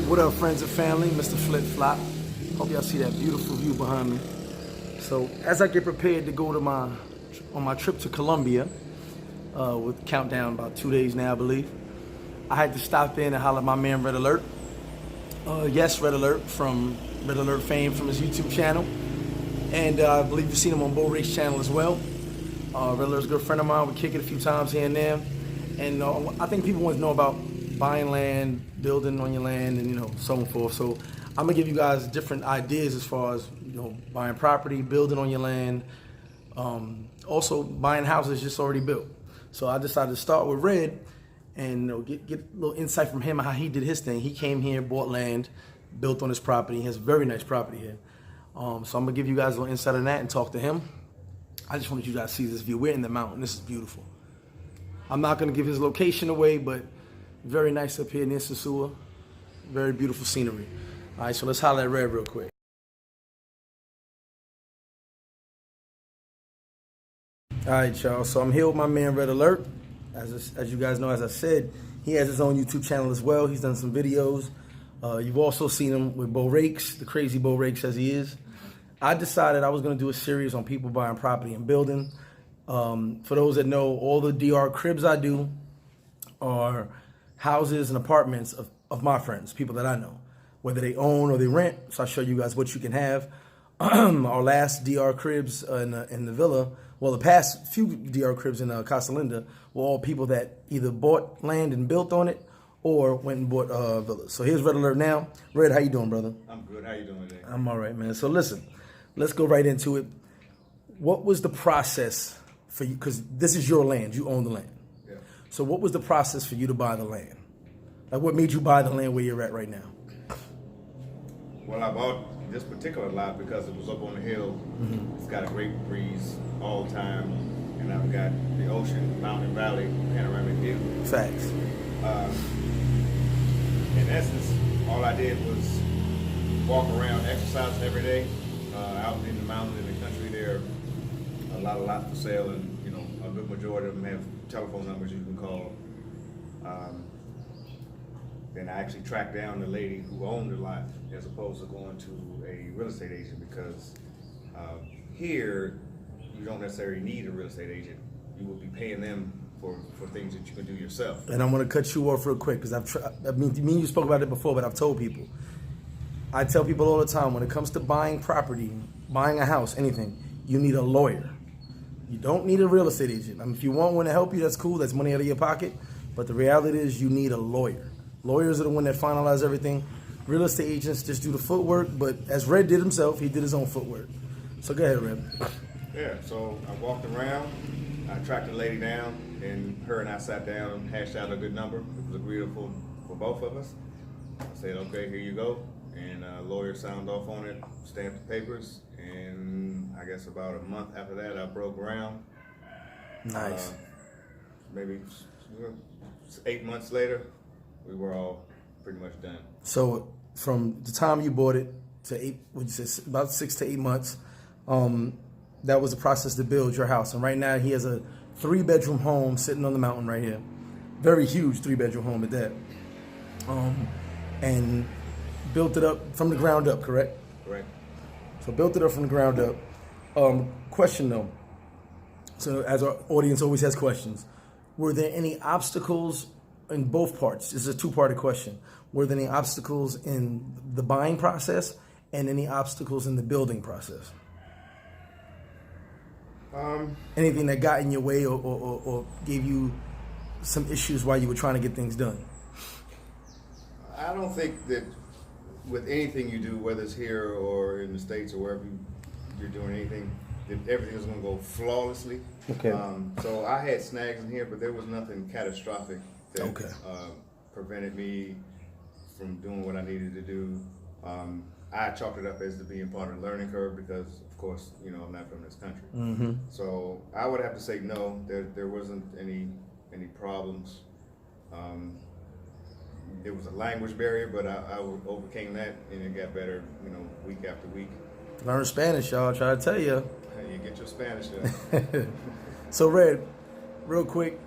What up, friends and family? Mr. Flip Flop. Hope y'all see that beautiful view behind me. So as I get prepared to go to on my trip to Colombia, with countdown about 2 days now, I believe, I had to stop in and holler at my man ReddAlert. Yes, ReddAlert from ReddAlert fame from his YouTube channel, and I believe you've seen him on Bo Rake's channel as well. ReddAlert's a good friend of mine. We kick it a few times here and there, and I think people want to know about buying land, building on your land, and so on and forth. So I'm gonna give you guys different ideas as far as buying property, building on your land, also buying houses just already built. So I decided to start with Red and get a little insight from him on how he did his thing. He came here, bought land, built on his property. He has a very nice property here. So I'm gonna give you guys a little insight on that and talk to him. I just wanted you guys to see this view. We're in the mountain. This is beautiful. I'm not gonna give his location away, but very nice up here near Sosua. Very beautiful scenery. All right, so let's holler at Red real quick. All right, y'all. So I'm here with my man ReddAlert. As you guys know, as I said, he has his own YouTube channel as well. He's done some videos. You've also seen him with Bo Rakes, the crazy Bo Rakes as he is. I decided I was going to do a series on people buying property and building. For those that know, all the DR cribs I do are houses and apartments of my friends, people that I know, whether they own or they rent. So I'll show you guys what you can have. Our last DR cribs in the villa, well, the past few DR cribs in Casa Linda were all people that either bought land and built on it or went and bought villas. So here's ReddAlert now. Red, how you doing, brother? I'm good. How you doing today? I'm all right, man. So listen, let's go right into it. What was the process for you? Because this is your land. You own the land. So what was the process for you to buy the land? Like, what made you buy the land where you're at right now? Well, I bought this particular lot because it was up on the hill. Mm-hmm. It's got a great breeze all the time, and I've got the ocean, mountain, valley, panoramic view. Facts. In essence, all I did was walk around, exercising every day. Out in the mountains, in the country, there are a lot of lots for sale, and a good majority of them have telephone numbers you can call. Then I actually tracked down the lady who owned the lot as opposed to going to a real estate agent, because here you don't necessarily need a real estate agent. You will be paying them for things that you can do yourself. And I'm going to cut you off real quick, because me and you spoke about it before, but I've told people. I tell people all the time, when it comes to buying property, buying a house, anything, you need a lawyer. You don't need a real estate agent. I mean, if you want one to help you, that's cool. That's money out of your pocket. But the reality is you need a lawyer. Lawyers are the one that finalize everything. Real estate agents just do the footwork. But as Red did himself, he did his own footwork. So go ahead, Red. Yeah, so I walked around. I tracked the lady down, and her and I sat down and hashed out a good number. It was agreeable for both of us. I said, okay, here you go. And a lawyer signed off on it, stamped the papers, and I guess about a month after that, I broke ground. Nice. Maybe 8 months later, we were all pretty much done. So from the time you bought it to about 6 to 8 months, that was the process to build your house. And right now, he has a 3-bedroom home sitting on the mountain right here. Very huge 3-bedroom home at that. And built it up from the ground up, correct? Correct. So built it up from the ground up. Question though. So as our audience always has questions, were there any obstacles in both parts? This is a two-parted question. Were there any obstacles in the buying process and any obstacles in the building process? Anything that got in your way or gave you some issues while you were trying to get things done? I don't think that with anything you do, whether it's here or in the States or wherever you're doing anything, that everything is going to go flawlessly. Okay. So I had snags in here, but there was nothing catastrophic that prevented me from doing what I needed to do. I chalked it up as to being part of the learning curve because, of course, I'm not from this country. Mm-hmm. So I would have to say no. There wasn't any problems. It was a language barrier, but I overcame that, and it got better, week after week. Learn Spanish, y'all. Try to tell you. You get your Spanish done. So, Red, real quick,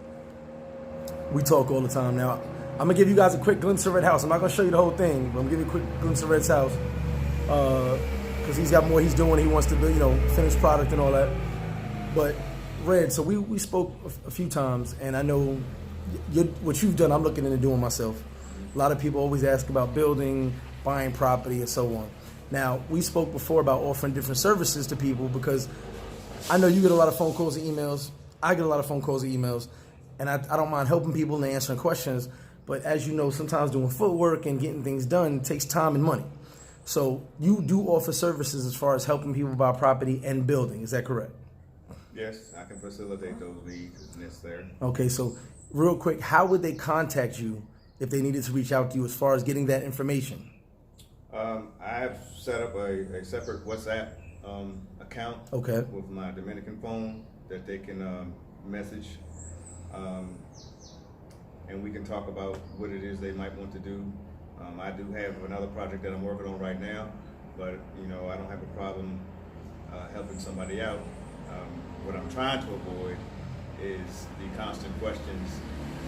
we talk all the time now. I'm gonna give you guys a quick glimpse of Red house. I'm not gonna show you the whole thing, but I'm gonna give you a quick glimpse of Red's house. Because he's got more he's doing. He wants to build, finished product and all that. But Red, so we spoke a few times, and I know what you've done, I'm looking into doing myself. A lot of people always ask about building, buying property, and so on. Now, we spoke before about offering different services to people because I know you get a lot of phone calls and emails. I get a lot of phone calls and emails, and I don't mind helping people and answering questions. But as you know, sometimes doing footwork and getting things done takes time and money. So you do offer services as far as helping people buy property and building. Is that correct? Yes, I can facilitate those leads if necessary. Okay, so real quick, how would they contact you if they needed to reach out to you as far as getting that information? I've set up a separate WhatsApp account with my Dominican phone that they can message, and we can talk about what it is they might want to do. I do have another project that I'm working on right now, but I don't have a problem helping somebody out. What I'm trying to avoid is the constant questions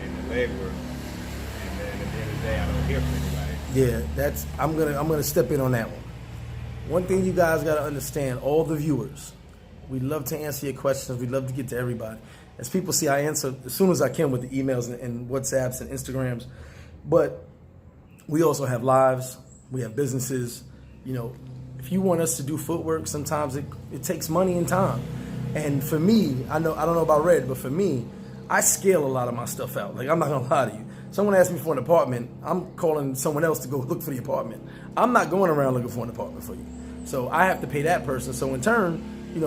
and the legwork, and then at the end of the day, I don't hear from anybody. Yeah, I'm gonna step in on that one. One thing you guys gotta understand, all the viewers, we love to answer your questions. We love to get to everybody. As people see, I answer as soon as I can with the emails and WhatsApps and Instagrams, but we also have lives. We have businesses. If you want us to do footwork, sometimes it takes money and time. And for me, I don't know about Red, but for me, I scale a lot of my stuff out. Like, I'm not gonna lie to you. Someone asked me for an apartment, I'm calling someone else to go look for the apartment. I'm not going around looking for an apartment for you. So I have to pay that person. So in turn,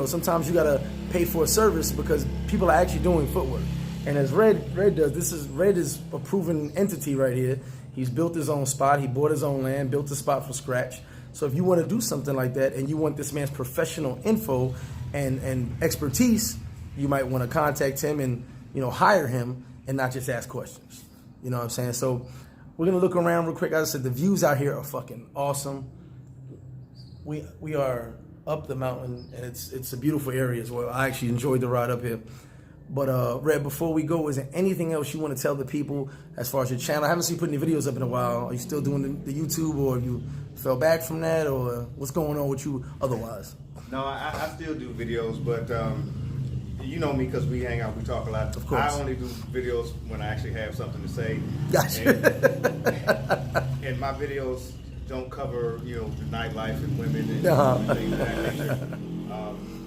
sometimes you gotta pay for a service because people are actually doing footwork. And as Red does, Red is a proven entity right here. He's built his own spot, he bought his own land, built the spot from scratch. So if you want to do something like that and you want this man's professional info and expertise, you might want to contact him and hire him and not just ask questions. You know what I'm saying? So we're gonna look around real quick. As I said, the views out here are fucking awesome. We are up the mountain, and it's a beautiful area as well. I actually enjoyed the ride up here. But Red, before we go, is there anything else you want to tell the people as far as your channel? I haven't seen you putting any videos up in a while. Are you still doing the YouTube, or have you fell back from that, or what's going on with you otherwise? No, I still do videos, but you know me because we hang out, we talk a lot. Of course. I only do videos when I actually have something to say. Gotcha. And my videos don't cover, the nightlife and women and things of that nature.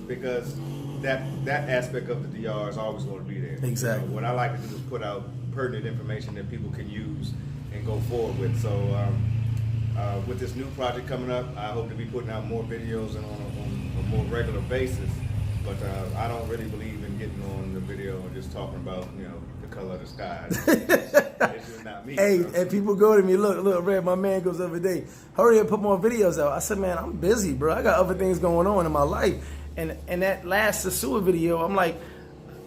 Because that aspect of the DR is always going to be there. Exactly. What I like to do is put out pertinent information that people can use and go forward with. So with this new project coming up, I hope to be putting out more videos and on a more regular basis. But I don't really believe in getting on the video and just talking about, the color of the sky. It's just not me. Hey, and people go to me, look, Red, my man goes every day, hurry up, put more videos out. I said, man, I'm busy, bro. I got other things going on in my life. And that last Sasua video, I'm like,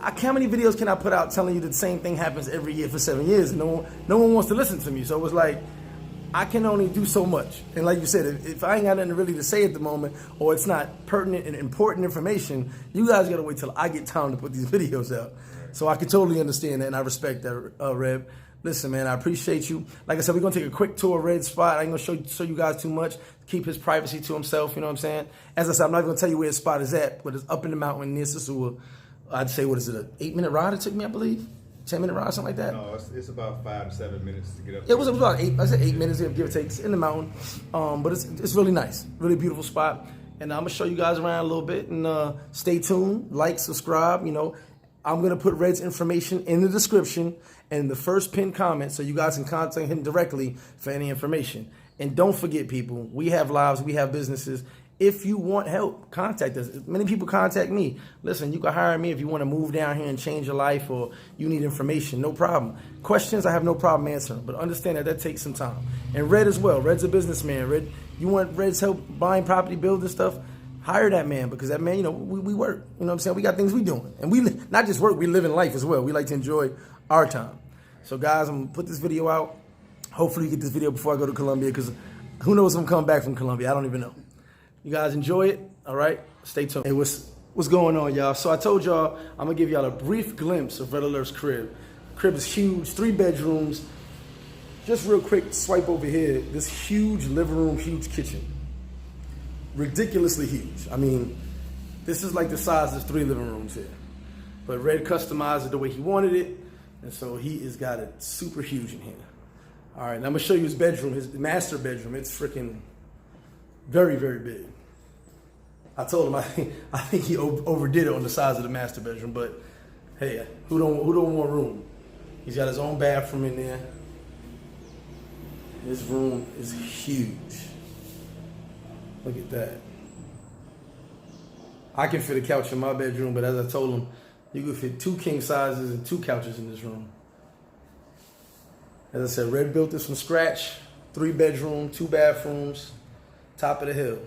how many videos can I put out telling you that the same thing happens every year for 7 years? And no one wants to listen to me. So it was like, I can only do so much. And like you said, if I ain't got nothing really to say at the moment, or it's not pertinent and important information, you guys gotta wait till I get time to put these videos out. So I can totally understand that, and I respect that, Red. Listen, man, I appreciate you. Like I said, we're gonna take a quick tour of Red's spot. I ain't gonna show you guys too much. Keep his privacy to himself, you know what I'm saying? As I said, I'm not gonna tell you where his spot is at, but it's up in the mountain near Sasua. I'd say, what is it, an 8-minute ride it took me, I believe? 10-minute ride, something like that? No, it's about 5 to 7 minutes to get up. It was about 8. I said 8 minutes, give or take. It's in the mountain, but it's really nice, really beautiful spot. And I'm gonna show you guys around a little bit, and stay tuned, like, subscribe. I'm gonna put Red's information in the description and the first pinned comment, so you guys can contact him directly for any information. And don't forget, people, we have lives, we have businesses. If you want help, contact us. Many people contact me. Listen, you can hire me if you want to move down here and change your life, or you need information, no problem. Questions, I have no problem answering, but understand that takes some time. And Red as well. Red's a businessman. Red, you want Red's help buying property, building stuff, hire that man, because that man, we work. You know what I'm saying? We got things we doing. And we not just work, we live in life as well. We like to enjoy our time. So guys, I'm going to put this video out. Hopefully you get this video before I go to Colombia, because who knows if I'm coming back from Colombia. I don't even know. You guys enjoy it, all right? Stay tuned. Hey, what's going on, y'all? So I told y'all I'm gonna give y'all a brief glimpse of ReddAlert's crib. Crib is huge, 3 bedrooms, just real quick, swipe over here. This huge living room, huge kitchen. Ridiculously huge. I mean, this is like the size of 3 living rooms here. But Red customized it the way he wanted it, and so he has got it super huge in here. All right, now I'm gonna show you his bedroom, his master bedroom. It's freaking very, very big. I told him I think he overdid it on the size of the master bedroom, but hey, who don't want room? He's got his own bathroom in there. His room is huge. Look at that. I can fit a couch in my bedroom, but as I told him, you could fit 2 king sizes and 2 couches in this room. As I said, Red built this from scratch. 3 bedroom, 2 bathrooms, top of the hill.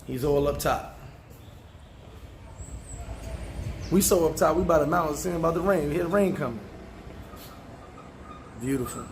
He's all up top. We so up top, we by the mountains, saying about the rain. We hear the rain coming. Beautiful.